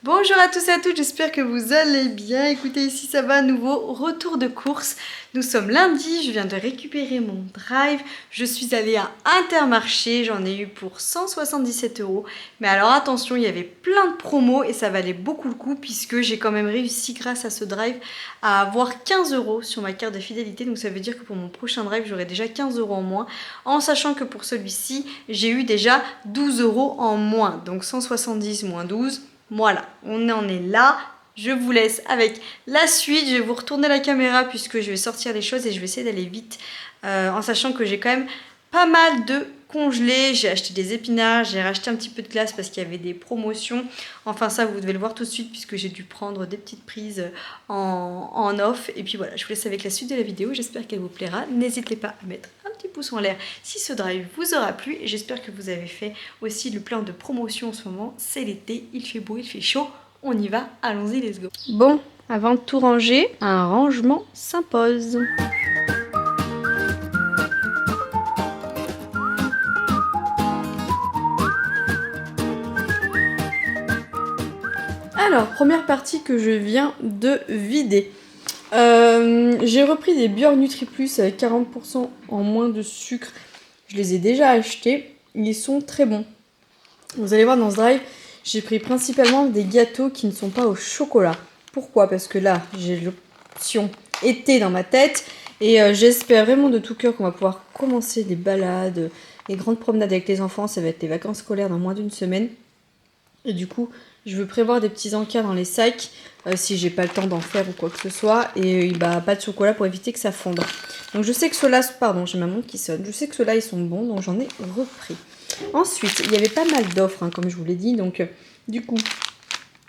Bonjour à tous et à toutes, j'espère que vous allez bien. Écoutez, ici ça va à nouveau, retour de course. Nous sommes lundi, je viens de récupérer mon drive. Je suis allée à Intermarché, j'en ai eu pour 177 €. Mais alors attention, il y avait plein de promos et ça valait beaucoup le coup puisque j'ai quand même réussi grâce à ce drive à avoir 15 € sur ma carte de fidélité. Donc ça veut dire que pour mon prochain drive, j'aurai déjà 15 € en moins. En sachant que pour celui-ci, j'ai eu déjà 12 € en moins. Donc 170 moins 12. Voilà, on en est là. Je vous laisse avec la suite. Je vais vous retourner la caméra puisque je vais sortir les choses et je vais essayer d'aller vite. En sachant que j'ai quand même pas mal de congelés. J'ai acheté des épinards, j'ai racheté un petit peu de glace parce qu'il y avait des promotions. Enfin ça, vous devez le voir tout de suite puisque j'ai dû prendre des petites prises en off. Et puis voilà, je vous laisse avec la suite de la vidéo. J'espère qu'elle vous plaira. N'hésitez pas à mettre un petit pouce en l'air si ce drive vous aura plu. Et j'espère que vous avez fait aussi le plein de promotions en ce moment. C'est l'été, il fait beau, il fait chaud. On y va, allons-y, let's go. Bon, avant de tout ranger, un rangement s'impose. Alors, première partie que je viens de vider. J'ai repris des Biore NutriPlus avec 40% en moins de sucre. Je les ai déjà achetés. Ils sont très bons. Vous allez voir dans ce drive, j'ai pris principalement des gâteaux qui ne sont pas au chocolat. Pourquoi? Parce que là, j'ai l'option été dans ma tête. Et j'espère vraiment de tout cœur qu'on va pouvoir commencer des balades, des grandes promenades avec les enfants. Ça va être les vacances scolaires dans moins d'une semaine. Et du coup, je veux prévoir des petits encas dans les sacs si j'ai pas le temps d'en faire ou quoi que ce soit. Et bah, pas de chocolat pour éviter que ça fonde. Donc je sais que ceux-là, pardon, j'ai ma montre qui sonne. Je sais que ceux-là, ils sont bons, donc j'en ai repris. Ensuite, il y avait pas mal d'offres, hein, comme je vous l'ai dit. Donc du coup,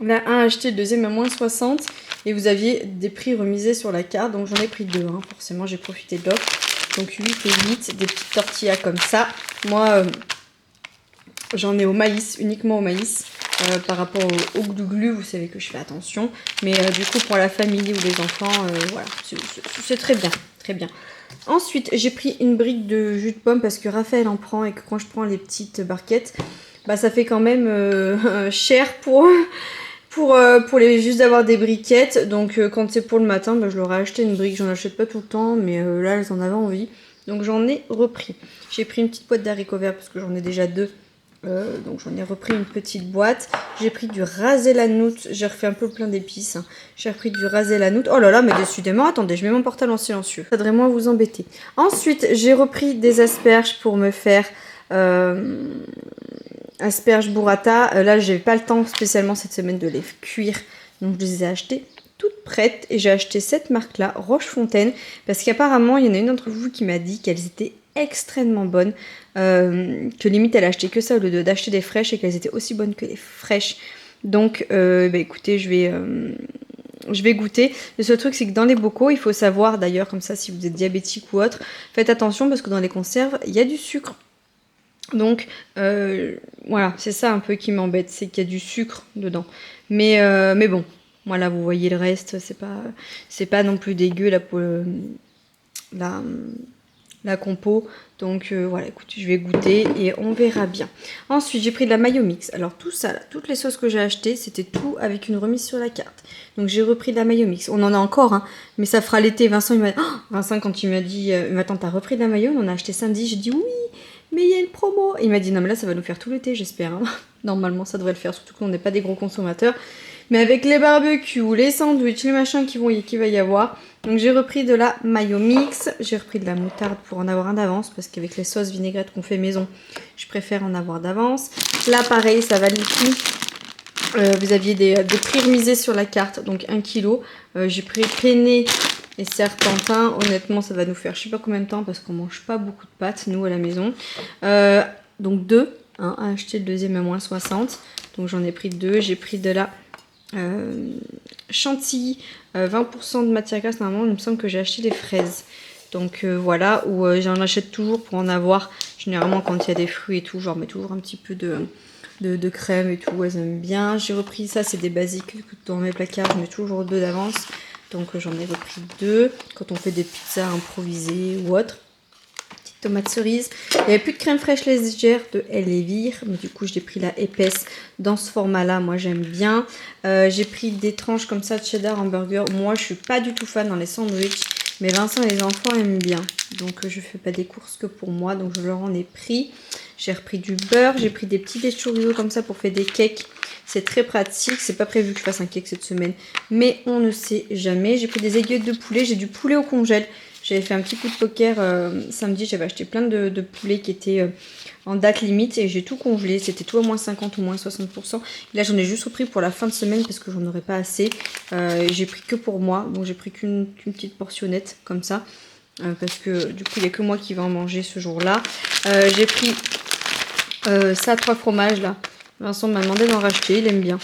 là, un acheté, le deuxième à moins 60. Et vous aviez des prix remisés sur la carte. Donc j'en ai pris deux, hein. Forcément, j'ai profité de l'offre. Donc 8 et 8, des petites tortillas comme ça. Moi, j'en ai au maïs, uniquement au maïs. Par rapport au glu-glu, vous savez que je fais attention. Mais du coup, pour la famille ou les enfants, voilà, c'est très bien, très bien. Ensuite, j'ai pris une brique de jus de pomme parce que Raphaël en prend et que quand je prends les petites barquettes, bah ça fait quand même cher pour les juste d'avoir des briquettes. Donc quand c'est pour le matin, bah, je leur ai acheté une brique. J'en achète pas tout le temps, mais là, elles en avaient envie. Donc j'en ai repris. J'ai pris une petite boîte d'haricots verts parce que j'en ai déjà deux. Donc j'en ai repris une petite boîte. J'ai pris du rasé la noute. J'ai refait un peu le plein d'épices. Hein. J'ai repris du rasé la noute. Oh là là, mais décidément, attendez, je mets mon portable en silencieux. Ça devrait moins vous embêter. Ensuite, j'ai repris des asperges pour me faire asperges burrata. Là, j'ai pas le temps spécialement cette semaine de les cuire. Donc je les ai achetées toutes prêtes. Et j'ai acheté cette marque-là, Rochefontaine. Parce qu'apparemment, il y en a une d'entre vous qui m'a dit qu'elles étaient extrêmement bonnes. Que limite elle achetait que ça au lieu d'acheter des fraîches et qu'elles étaient aussi bonnes que les fraîches. Donc bah écoutez, je vais goûter. Le seul truc c'est que dans les bocaux, il faut savoir d'ailleurs comme ça si vous êtes diabétique ou autre, faites attention parce que dans les conserves, il y a du sucre. Donc voilà, c'est ça un peu qui m'embête, c'est qu'il y a du sucre dedans. Mais bon, voilà, vous voyez le reste, c'est pas non plus dégueu là pour la compo. Donc voilà, écoute, je vais goûter et on verra bien. Ensuite, j'ai pris de la mayo mix. Alors tout ça, là, toutes les sauces que j'ai achetées, c'était tout avec une remise sur la carte. Donc j'ai repris de la mayo mix. On en a encore, hein, mais ça fera l'été. Vincent, Vincent, quand il m'a dit, attends, t'as repris de la mayo? On en a acheté samedi. J'ai dit oui, mais il y a une promo. Il m'a dit non, mais là, ça va nous faire tout l'été, j'espère. Hein. Normalement, ça devrait le faire, surtout qu'on n'est pas des gros consommateurs. Mais avec les barbecues, les sandwichs, les machins qu'il va y avoir. Donc j'ai repris de la mayo mix. J'ai repris de la moutarde pour en avoir un d'avance. Parce qu'avec les sauces vinaigrettes qu'on fait maison, je préfère en avoir d'avance. Là pareil, ça valait le coup. Vous aviez des prix remisés sur la carte. Donc 1 kg. J'ai pris penne et serpentin. Honnêtement, ça va nous faire je sais pas combien de temps. Parce qu'on mange pas beaucoup de pâtes, nous, à la maison. Donc 2. Hein, à acheter le deuxième à moins 60. Donc j'en ai pris 2. J'ai pris de la chantilly, 20% de matière grasse. Normalement il me semble que j'ai acheté des fraises, donc voilà, où j'en achète toujours pour en avoir généralement quand il y a des fruits et tout, genre mets toujours un petit peu de crème et tout, elles aiment bien. J'ai repris ça, c'est des basiques dans mes placards, je mets toujours 2 d'avance, donc j'en ai repris 2 quand on fait des pizzas improvisées ou autre. Tomate cerise. Il n'y avait plus de crème fraîche légère de Elvire, mais du coup j'ai pris la épaisse dans ce format là, moi j'aime bien. J'ai pris des tranches comme ça de cheddar hamburger. Moi je suis pas du tout fan dans les sandwichs, mais Vincent et les enfants aiment bien. Donc je fais pas des courses que pour moi, donc je leur en ai pris. J'ai repris du beurre, j'ai pris des petits dés chorizo comme ça pour faire des cakes. C'est très pratique, c'est pas prévu que je fasse un cake cette semaine, mais on ne sait jamais. J'ai pris des aiguillettes de poulet, j'ai du poulet au congèle. J'avais fait un petit coup de poker samedi, j'avais acheté plein de poulets qui étaient en date limite et j'ai tout congelé. C'était tout à moins 50 ou moins 60%. Et là j'en ai juste repris pour la fin de semaine parce que j'en aurais pas assez. J'ai pris que pour moi, donc j'ai pris qu'une petite portionnette comme ça. Parce que du coup il n'y a que moi qui vais en manger ce jour-là. J'ai pris ça, 3 fromages là. Vincent m'a demandé d'en racheter, il aime bien.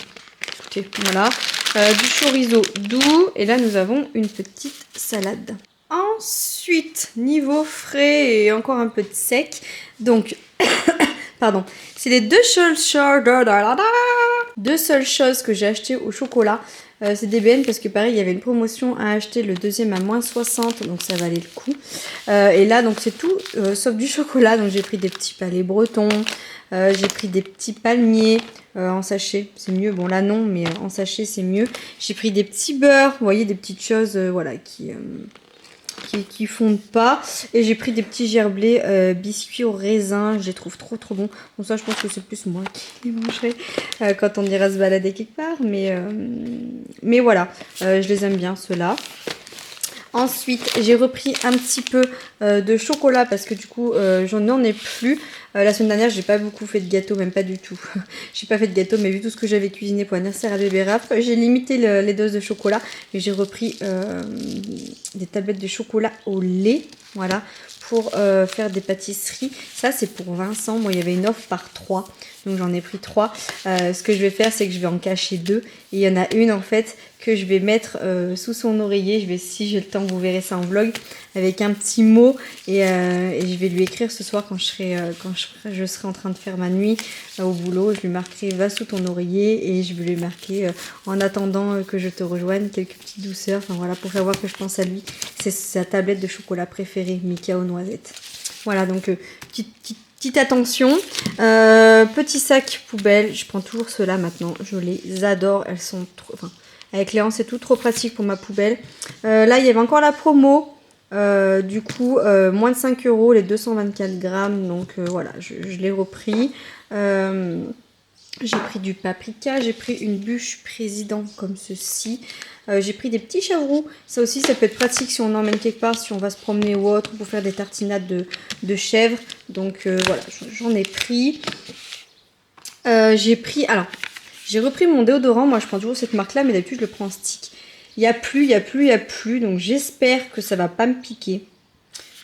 Écoutez, voilà. Du chorizo doux. Et là nous avons une petite salade. Ensuite, niveau frais et encore un peu de sec. Donc, pardon, c'est les deux seules choses que j'ai achetées au chocolat. C'est des BN parce que pareil, il y avait une promotion à acheter le deuxième à moins 60, donc ça valait le coup. Et là, donc c'est tout sauf du chocolat. Donc j'ai pris des petits palets bretons, j'ai pris des petits palmiers en sachet, c'est mieux. Bon là non, mais en sachet c'est mieux. J'ai pris des petits beurres, vous voyez, des petites choses, voilà, qui fondent pas. Et j'ai pris des petits gerblés biscuits au raisin, je les trouve trop bons. Bon ça je pense que c'est plus moi qui les mangerai quand on ira se balader quelque part, mais voilà, je les aime bien ceux-là. Ensuite, j'ai repris un petit peu de chocolat parce que du coup, j'en ai plus. La semaine dernière, j'ai pas beaucoup fait de gâteau, même pas du tout. J'ai pas fait de gâteau, mais vu tout ce que j'avais cuisiné pour l'anniversaire à bébé Raph, j'ai limité les doses de chocolat. Mais j'ai repris des tablettes de chocolat au lait, voilà, pour faire des pâtisseries. Ça, c'est pour Vincent. Bon, il y avait une offre par 3, donc j'en ai pris 3. Ce que je vais faire, c'est que je vais en cacher 2. Et il y en a une, en fait, que je vais mettre sous son oreiller. Si j'ai le temps, vous verrez ça en vlog, avec un petit mot. Et je vais lui écrire ce soir quand je serai en train de faire ma nuit au boulot. Je lui marquerai va sous ton oreiller et je vais lui marquer en attendant que je te rejoigne quelques petites douceurs. Enfin voilà, pour faire voir que je pense à lui. C'est sa tablette de chocolat préférée, Mika aux noisettes. Voilà, donc petite attention. Petit sac poubelle, je prends toujours ceux-là maintenant. Je les adore, elles sont trop... Enfin, avec Léon, c'est tout trop pratique pour ma poubelle. Là, il y avait encore la promo. Du coup, moins de 5 € les 224 grammes. Donc voilà, je l'ai repris. J'ai pris du paprika. J'ai pris une bûche président comme ceci. J'ai pris des petits chavroux. Ça aussi, ça peut être pratique si on emmène quelque part, si on va se promener ou autre, pour faire des tartinades de chèvre. Donc voilà, j'en ai pris. J'ai repris mon déodorant. Moi, je prends toujours cette marque-là, mais d'habitude, je le prends en stick. Il n'y a plus. Donc, j'espère que ça va pas me piquer.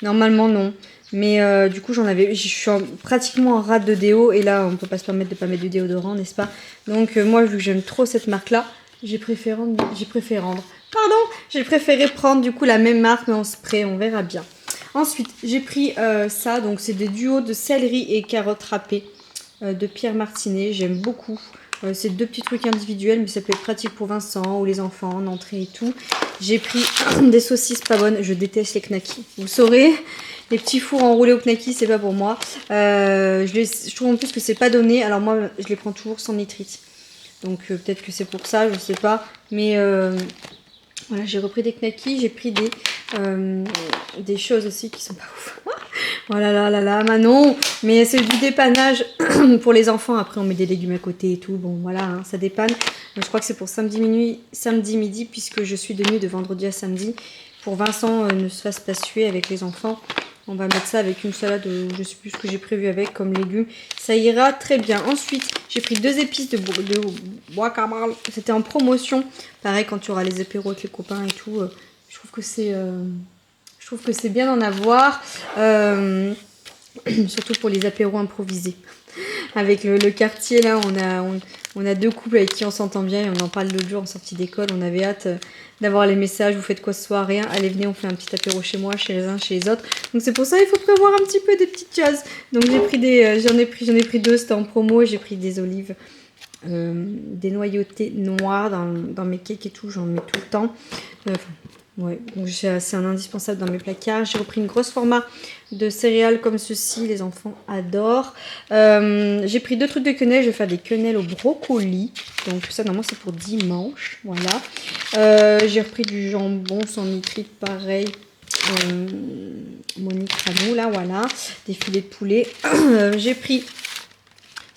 Normalement, non. Mais du coup, je suis pratiquement en rate de déo. Et là, on ne peut pas se permettre de ne pas mettre du déodorant, n'est-ce pas? Donc, moi, vu que j'aime trop cette marque-là, j'ai préféré prendre du coup la même marque, mais en spray. On verra bien. Ensuite, j'ai pris ça. Donc, c'est des duos de céleri et carottes râpées de Pierre Martinet. J'aime beaucoup. C'est 2 petits trucs individuels, mais ça peut être pratique pour Vincent ou les enfants en entrée et tout. J'ai pris des saucisses pas bonnes. Je déteste les knackis. Vous le saurez, les petits fours enroulés au knacki, c'est pas pour moi. Je trouve en plus que c'est pas donné. Alors moi, je les prends toujours sans nitrite. Donc peut-être que c'est pour ça, je sais pas. Mais voilà, j'ai repris des knackis. J'ai pris des choses aussi qui sont pas ouf. Voilà, là, Manon. Mais c'est du dépannage pour les enfants. Après, on met des légumes à côté et tout. Bon, voilà, hein, ça dépanne. Donc, je crois que c'est pour samedi midi, puisque je suis de nuit de vendredi à samedi. Pour Vincent ne se fasse pas suer avec les enfants. On va mettre ça avec une salade, je sais plus ce que j'ai prévu avec comme légumes. Ça ira très bien. Ensuite, j'ai pris 2 épices de guacamole. C'était en promotion. Pareil, quand tu auras les apéros avec les copains et tout. Je trouve que c'est bien d'en avoir. Surtout pour les apéros improvisés. Avec le quartier, là, on a 2 couples avec qui on s'entend bien et on en parle l'autre jour en sortie d'école. On avait hâte d'avoir les messages. Vous faites quoi ce soir? Rien. Allez, venez, on fait un petit apéro chez moi, chez les uns, chez les autres. Donc c'est pour ça il faut prévoir un petit peu des petites choses. Donc j'en ai pris 2, c'était en promo. J'ai pris des olives, des noyautés noires dans mes cakes et tout. J'en mets tout le temps. Ouais, donc c'est un indispensable dans mes placards. J'ai repris une grosse format de céréales comme ceci, les enfants adorent. J'ai pris 2 trucs de quenelles, je vais faire des quenelles au brocoli. Donc ça normalement c'est pour dimanche, voilà. J'ai repris du jambon sans nitrite pareil. Monique Ramou, là voilà, des filets de poulet. J'ai pris,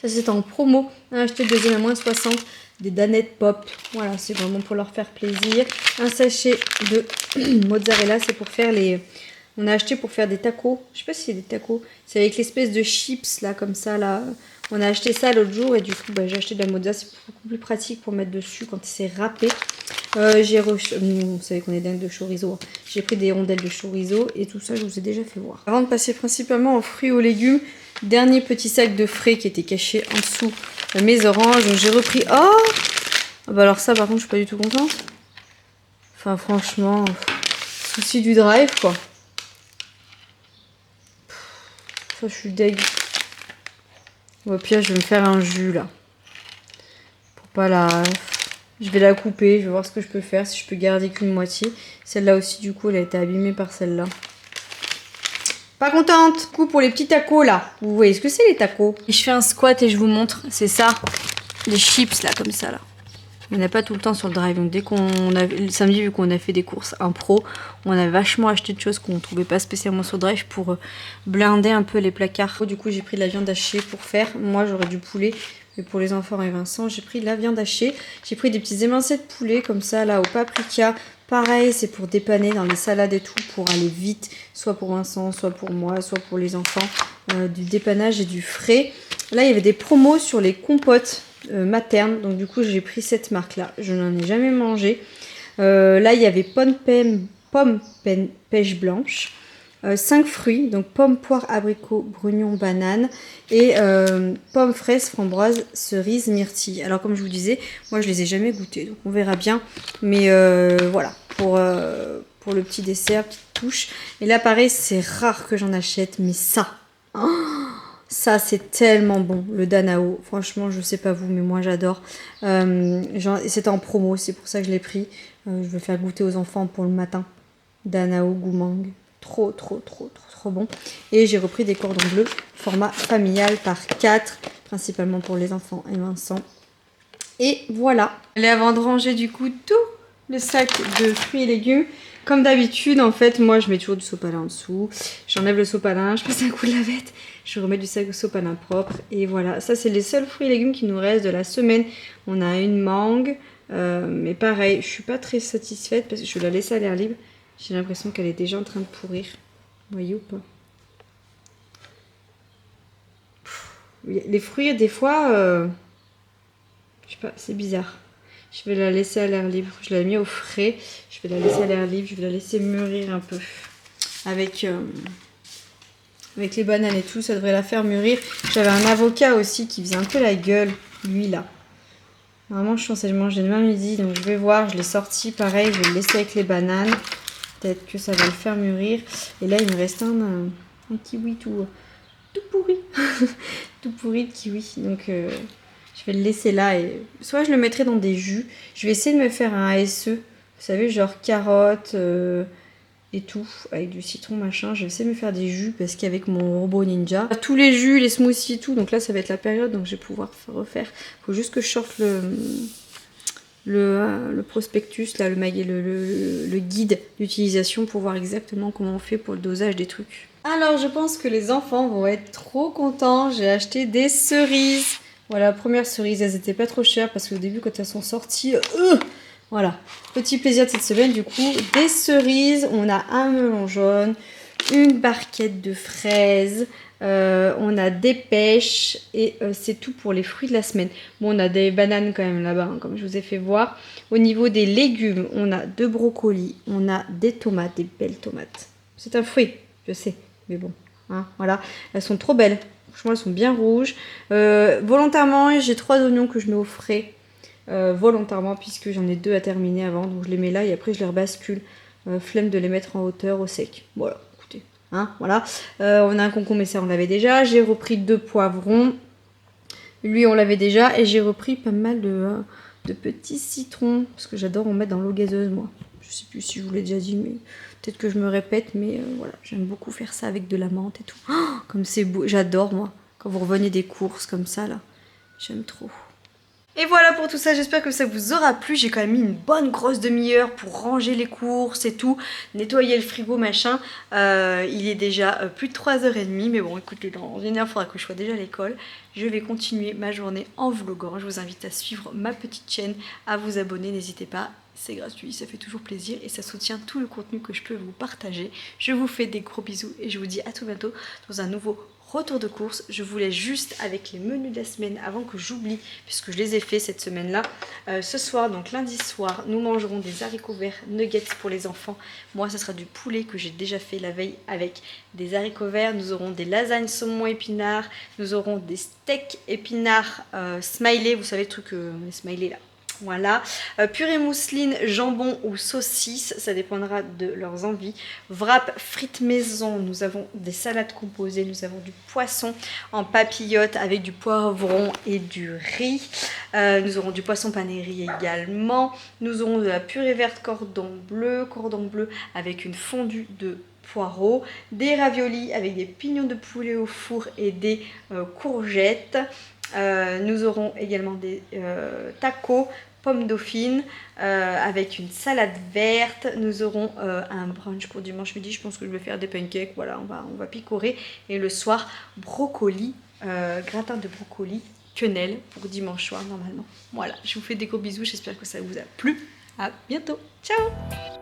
ça c'était en promo, acheté le deuxième à moins de 60, des danettes pop, voilà, c'est vraiment pour leur faire plaisir. Un sachet de mozzarella, c'est pour faire les... On a acheté pour faire des tacos, je sais pas si c'est des tacos, c'est avec l'espèce de chips là, comme ça là. On a acheté ça l'autre jour et du coup bah, j'ai acheté de la mozzarella, c'est beaucoup plus pratique pour mettre dessus quand c'est râpé. Vous savez qu'on est dingue de chorizo. J'ai pris des rondelles de chorizo et tout ça, je vous ai déjà fait voir. Avant de passer principalement aux fruits et aux légumes, dernier petit sac de frais qui était caché en dessous mes oranges. Donc j'ai repris. Oh bah alors ça, par contre, je suis pas du tout contente. Enfin, franchement, souci du drive quoi. Ça, je suis deg. Au pire, je vais me faire un jus là. Pour pas la. Je vais la couper, je vais voir ce que je peux faire, si je peux garder qu'une moitié. Celle-là aussi, du coup, elle a été abîmée par celle-là. Pas contente. Du coup, pour les petits tacos, là. Vous voyez ce que c'est, les tacos? Et je fais un squat et je vous montre. C'est ça. Les chips, là, comme ça, là. Il n'y en a pas tout le temps sur le drive. Donc, dès qu'on a... Le samedi, vu qu'on a fait des courses impro, on a vachement acheté de choses qu'on ne trouvait pas spécialement sur le drive pour blinder un peu les placards. Du coup, j'ai pris de la viande hachée pour faire. Moi, j'aurais du poulet. Et pour les enfants et Vincent, j'ai pris de la viande hachée. J'ai pris des petits émincés de poulet comme ça, là, au paprika. Pareil, c'est pour dépanner dans les salades et tout, pour aller vite. Soit pour Vincent, soit pour moi, soit pour les enfants. Du dépannage et du frais. Là, il y avait des promos sur les compotes maternes. Donc, du coup, j'ai pris cette marque-là. Je n'en ai jamais mangé. Là, il y avait pêche blanche. 5 fruits, donc pommes, poires, abricots, brugnons, bananes et pommes, fraises, framboises, cerises, myrtilles. Alors comme je vous disais, moi je les ai jamais goûtées, donc on verra bien. Mais voilà, pour le petit dessert, petite touche. Et là pareil, c'est rare que j'en achète, mais ça, ça c'est tellement bon, le Danao. Franchement, je sais pas vous, mais moi j'adore. C'était en promo, c'est pour ça que je l'ai pris. Je vais faire goûter aux enfants pour le matin. Danao Goumang. Trop bon. Et j'ai repris des cordons bleus, format familial par 4, principalement pour les enfants et Vincent. Et voilà. Allez, avant de ranger du coup tout le sac de fruits et légumes, comme d'habitude, en fait, moi je mets toujours du sopalin en dessous. J'enlève le sopalin, je passe un coup de lavette, je remets du sac de sopalin propre. Et voilà, ça c'est les seuls fruits et légumes qui nous restent de la semaine. On a une mangue, mais pareil, je suis pas très satisfaite parce que je vais la laisser à l'air libre. J'ai l'impression qu'elle est déjà en train de pourrir. Vous voyez ou pas? Les fruits, des fois, je sais pas, c'est bizarre. Je vais la laisser à l'air libre. Je l'ai mis au frais. Je vais la laisser à l'air libre. Je vais la laisser mûrir un peu. Avec les bananes et tout, ça devrait la faire mûrir. J'avais un avocat aussi qui faisait un peu la gueule, lui là. Normalement, je pensais que je mangeais demain midi, donc je vais voir. Je l'ai sorti, pareil, je vais le laisser avec les bananes. Peut-être que ça va le faire mûrir. Et là, il me reste un kiwi tout pourri. Tout pourri de kiwi. Donc, je vais le laisser là. Et soit je le mettrai dans des jus. Je vais essayer de me faire un ASE. Vous savez, genre carottes et tout. Avec du citron, machin. Je vais essayer de me faire des jus parce qu'avec mon robot ninja, tous les jus, les smoothies et tout. Donc là, ça va être la période. Donc, je vais pouvoir refaire. Il faut juste que je sorte le prospectus, là, le guide d'utilisation pour voir exactement comment on fait pour le dosage des trucs. Alors je pense que les enfants vont être trop contents. J'ai acheté des cerises. Voilà, première cerise, elles étaient pas trop chères parce qu'au début quand elles sont sorties, voilà. Petit plaisir de cette semaine du coup, des cerises. On a un melon jaune, une barquette de fraises. On a des pêches et c'est tout pour les fruits de la semaine. Bon, on a des bananes quand même là-bas, hein, comme je vous ai fait voir. Au niveau des légumes, on a deux brocolis, on a des tomates, des belles tomates. C'est un fruit, je sais, mais bon, hein, voilà. Elles sont trop belles, franchement, elles sont bien rouges. Volontairement, j'ai 3 oignons que je mets au frais, volontairement, puisque j'en ai 2 à terminer avant, donc je les mets là et après je les rebascule. Flemme de les mettre en hauteur au sec. Voilà. Hein, voilà. On a un concombre, mais ça on l'avait déjà. J'ai repris 2 poivrons. Lui on l'avait déjà. Et j'ai repris pas mal de petits citrons. Parce que j'adore en mettre dans l'eau gazeuse moi. Je sais plus si je vous l'ai déjà dit, mais peut-être que je me répète, mais voilà, j'aime beaucoup faire ça avec de la menthe et tout. Oh, comme c'est beau, j'adore moi, quand vous revenez des courses comme ça là, j'aime trop. Et voilà pour tout ça, j'espère que ça vous aura plu. J'ai quand même mis une bonne grosse demi-heure pour ranger les courses et tout, nettoyer le frigo, machin. Il est déjà plus de 3h30, mais bon, écoutez, dans une heure, il faudra que je sois déjà à l'école. Je vais continuer ma journée en vloguant. Je vous invite à suivre ma petite chaîne, à vous abonner, n'hésitez pas. C'est gratuit, ça fait toujours plaisir et ça soutient tout le contenu que je peux vous partager. Je vous fais des gros bisous et je vous dis à tout bientôt dans un nouveau retour de course. Je vous laisse juste avec les menus de la semaine avant que j'oublie, puisque je les ai fait cette semaine-là. Ce soir, donc lundi soir, nous mangerons des haricots verts nuggets pour les enfants. Moi, ce sera du poulet que j'ai déjà fait la veille avec des haricots verts. Nous aurons des lasagnes saumon épinards. Nous aurons des steaks épinards smiley. Vous savez le truc, les smiley là. Voilà, purée mousseline, jambon ou saucisse, ça dépendra de leurs envies. Wrap, frites maison, nous avons des salades composées, nous avons du poisson en papillote avec du poivron et du riz. Nous aurons du poisson pané riz également. Nous aurons de la purée verte cordon bleu avec une fondue de poireaux, des raviolis avec des pignons de poulet au four et des courgettes. Nous aurons également des tacos, pommes dauphines avec une salade verte. Nous aurons un brunch pour dimanche midi. Je pense que je vais faire des pancakes. Voilà, on va picorer. Et le soir, brocoli, gratin de brocoli, quenelle pour dimanche soir normalement. Voilà, je vous fais des gros bisous. J'espère que ça vous a plu. À bientôt. Ciao!